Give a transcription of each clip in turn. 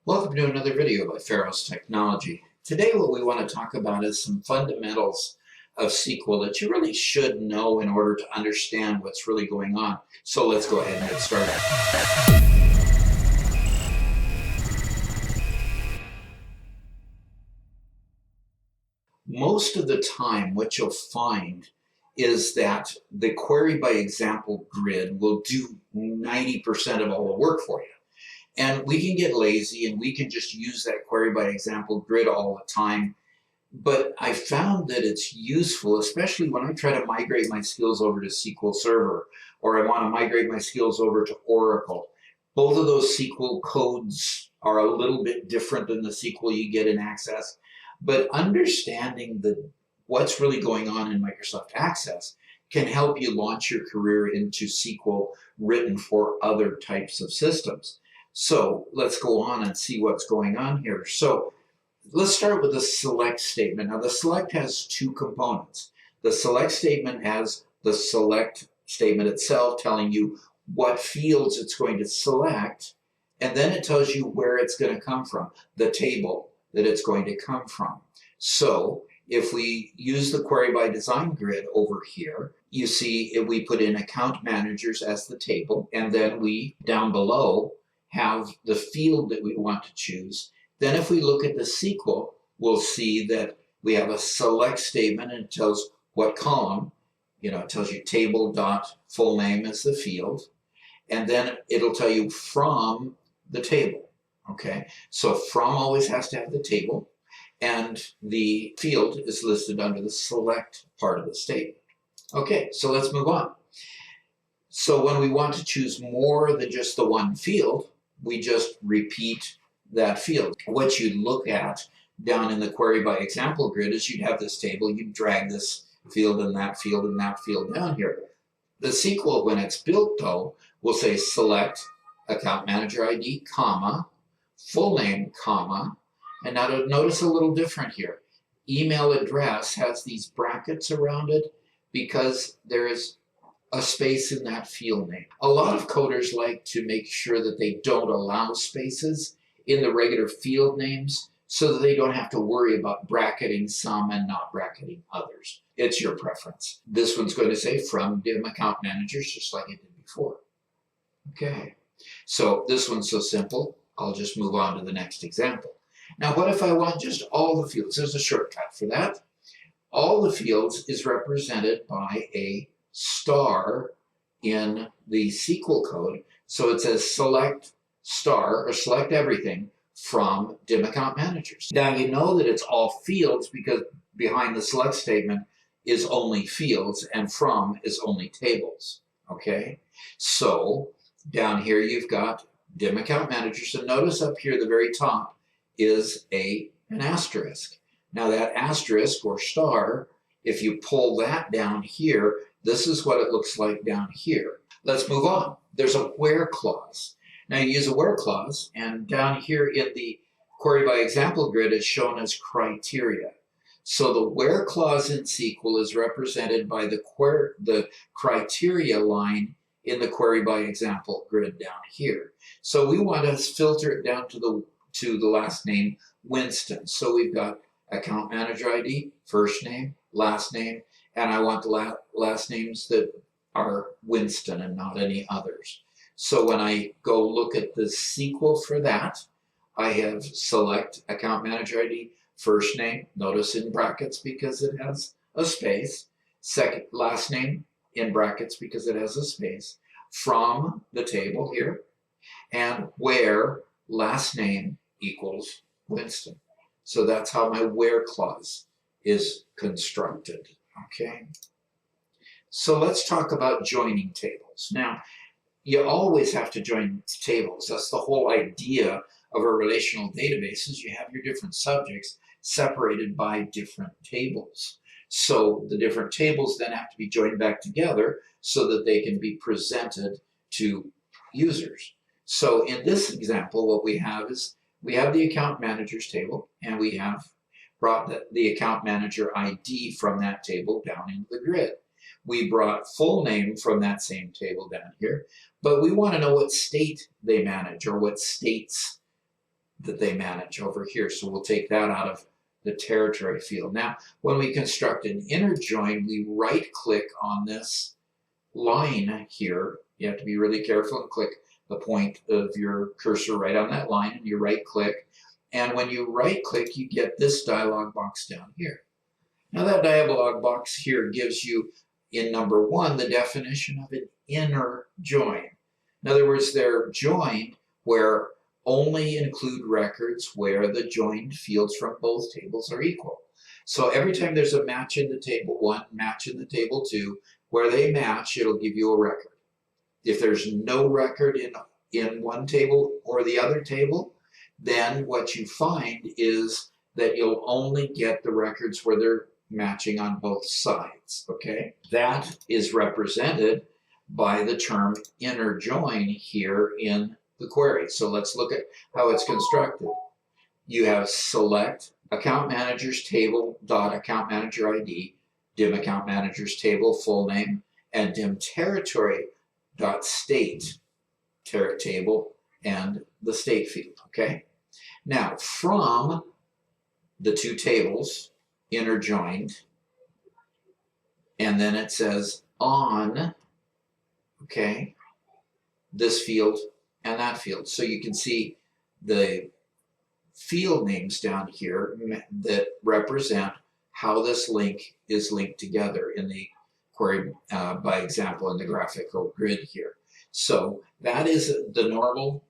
Welcome to another video by Pharaoh's Technology. Today what we want to talk about is some fundamentals of SQL that you really should know in order to understand what's really going on. So let's go ahead and get started. Most of the time what you'll find is that the query by example grid will do 90% of all the work for you. And we can get lazy and we can just use that query by example grid all the time. But I found that it's useful, especially when I try to migrate my skills over to SQL Server, or I want to migrate my skills over to Oracle. Both of those SQL codes are a little bit different than the SQL you get in Access. But understanding what's really going on in Microsoft Access can help you launch your career into SQL written for other types of systems. So let's go on and see what's going on here. So let's start with the select statement. Now the select has two components. The select statement has the select statement itself telling you what fields it's going to select, and then it tells you where it's going to come from, the table that it's going to come from. So if we use the query by design grid over here, you see if we put in account managers as the table, and then we down below have the field that we want to choose. Then if we look at the SQL, we'll see that we have a select statement and it tells what column. It tells you table dot full name as the field, and then it'll tell you from the table. Okay, so from always has to have the table, and the field is listed under the select part of the statement. Okay, so let's move on. So when we want to choose more than just the one field, we just repeat that field. What you'd look at down in the query by example grid is you'd have this table, you'd drag this field and that field and that field down here. The SQL, when it's built though, will say select account manager ID, comma, full name, comma, and now notice a little different here. Email address has these brackets around it because there is a space in that field name. A lot of coders like to make sure that they don't allow spaces in the regular field names so that they don't have to worry about bracketing some and not bracketing others. It's your preference. This one's going to say from dim account managers, just like it did before. Okay, so this one's so simple, I'll just move on to the next example. Now, what if I want just all the fields? There's a shortcut for that. All the fields is represented by a star in the SQL code. So it says select star or select everything from dim account managers. Now you know that it's all fields because behind the select statement is only fields and from is only tables. Okay, so down here you've got dim account managers, and notice up here at the very top is an asterisk. Now that asterisk or star, if you pull that down here, this is what it looks like down here. Let's move on. There's a where clause. Now you use a where clause, and down here in the query by example grid is shown as criteria. So the where clause in SQL is represented by the criteria line in the query by example grid down here. So we want to filter it down to the last name Winston. So we've got account manager ID, first name, last name, and I want the last names that are Winston and not any others. So when I go look at the SQL for that, I have select account manager ID, first name, notice in brackets because it has a space, second last name in brackets because it has a space, from the table here, and where last name equals Winston. So that's how my where clause is constructed. Okay, so let's talk about joining tables. Now, you always have to join tables. That's the whole idea of a relational database, is you have your different subjects separated by different tables. So the different tables then have to be joined back together so that they can be presented to users. So in this example, what we have is we have the account managers table, and we have brought the account manager ID from that table down into the grid. We brought full name from that same table down here, but we want to know what state they manage or what states that they manage over here. So we'll take that out of the territory field. Now, when we construct an inner join, we right click on this line here. You have to be really careful and click the point of your cursor right on that line, and you right click. And when you right click, you get this dialog box down here. Now that dialog box here gives you, in number 1, the definition of an inner join. In other words, they're joined where only include records where the joined fields from both tables are equal. So every time there's a match in the table 1, match in the table 2, where they match, it'll give you a record. If there's no record in one table or the other table, then what you find is that you'll only get the records where they're matching on both sides, okay? That is represented by the term inner join here in the query. So let's look at how it's constructed. You have select account managers table dot account manager ID, dim account managers table full name, and dim territory dot state table and the state field, okay? Now, from the two tables, inner joined, and then it says on, okay, this field and that field. So you can see the field names down here that represent how this link is linked together in the query by example in the graphical grid here. So that is the normal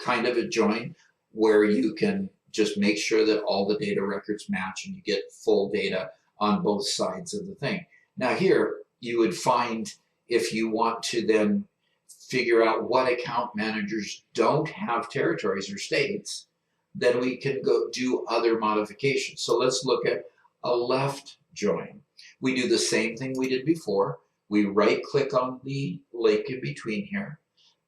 kind of a join where you can just make sure that all the data records match and you get full data on both sides of the thing. Now here you would find, if you want to then figure out what account managers don't have territories or states, then we can go do other modifications. So let's look at a left join. We do the same thing we did before. We right click on the link in between here.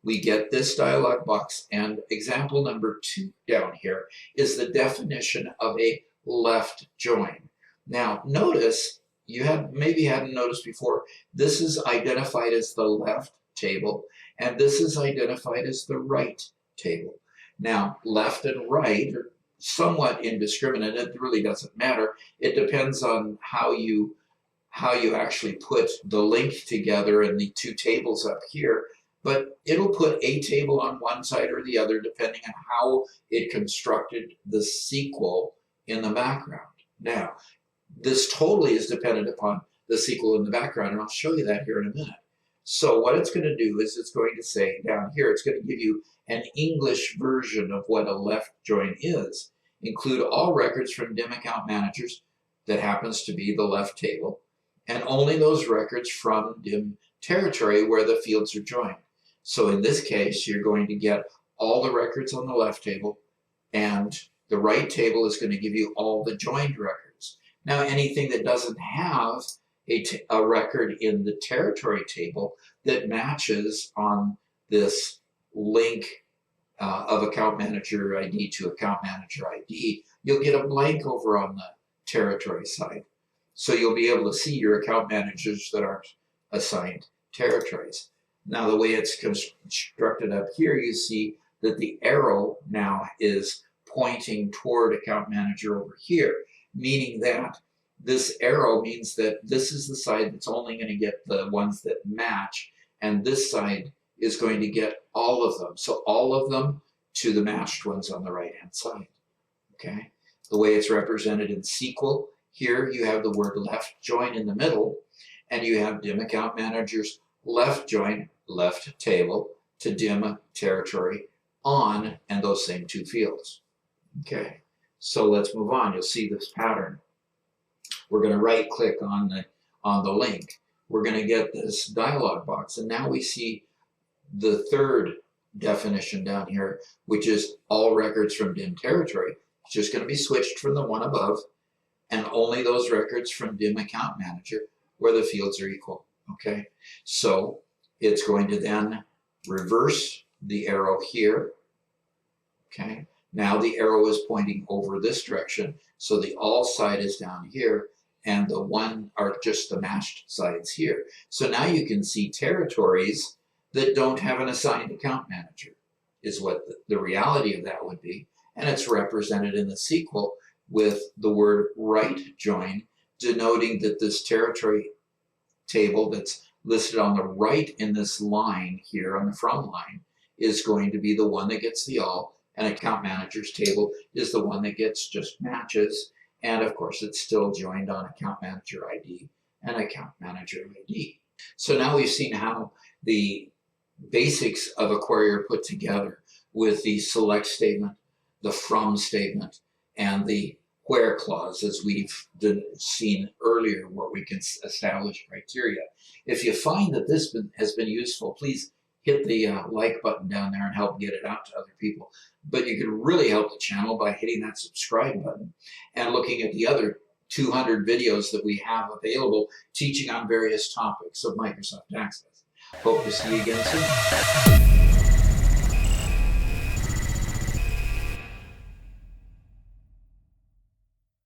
We get this dialog box, and example number 2 down here is the definition of a left join. Now notice, you maybe hadn't noticed before, this is identified as the left table and this is identified as the right table. Now left and right are somewhat indiscriminate. It really doesn't matter. It depends on how you actually put the link together in the two tables up here. But it'll put a table on one side or the other depending on how it constructed the SQL in the background. Now, this totally is dependent upon the SQL in the background, and I'll show you that here in a minute. So what it's going to do is it's going to say down here, it's going to give you an English version of what a left join is. Include all records from dim account managers that happens to be the left table, and only those records from dim territory where the fields are joined. So in this case, you're going to get all the records on the left table, and the right table is going to give you all the joined records. Now, anything that doesn't have a record in the territory table that matches on this link of account manager ID to account manager ID, you'll get a blank over on the territory side. So you'll be able to see your account managers that aren't assigned territories. Now the way it's constructed up here, you see that the arrow now is pointing toward account manager over here, meaning that this arrow means that this is the side that's only going to get the ones that match, and this side is going to get all of them. So all of them to the matched ones on the right-hand side, okay? The way it's represented in SQL, here you have the word left join in the middle, and you have dim account managers left join, left table, to dim territory on, and those same two fields. Okay, so let's move on. You'll see this pattern. We're going to right click on the link. We're going to get this dialog box, and now we see the third definition down here, which is all records from dim territory. It's just going to be switched from the one above, and only those records from dim account manager where the fields are equal. Okay, so it's going to then reverse the arrow here. Okay, now the arrow is pointing over this direction, so the all side is down here, and the one are just the matched sides here. So now you can see territories that don't have an assigned account manager, is what the reality of that would be. and it's represented in the SQL with the word right join, denoting that this territory table that's listed on the right in this line here on the from line is going to be the one that gets the all, and account manager's table is the one that gets just matches. And of course, it's still joined on account manager ID and account manager ID. So now we've seen how the basics of a query are put together with the select statement, the from statement, and the where clause, as we've seen earlier, where we can establish criteria. If you find that this has been useful, please hit the like button down there and help get it out to other people. But you can really help the channel by hitting that subscribe button and looking at the other 200 videos that we have available teaching on various topics of Microsoft Access. Hope to see you again soon.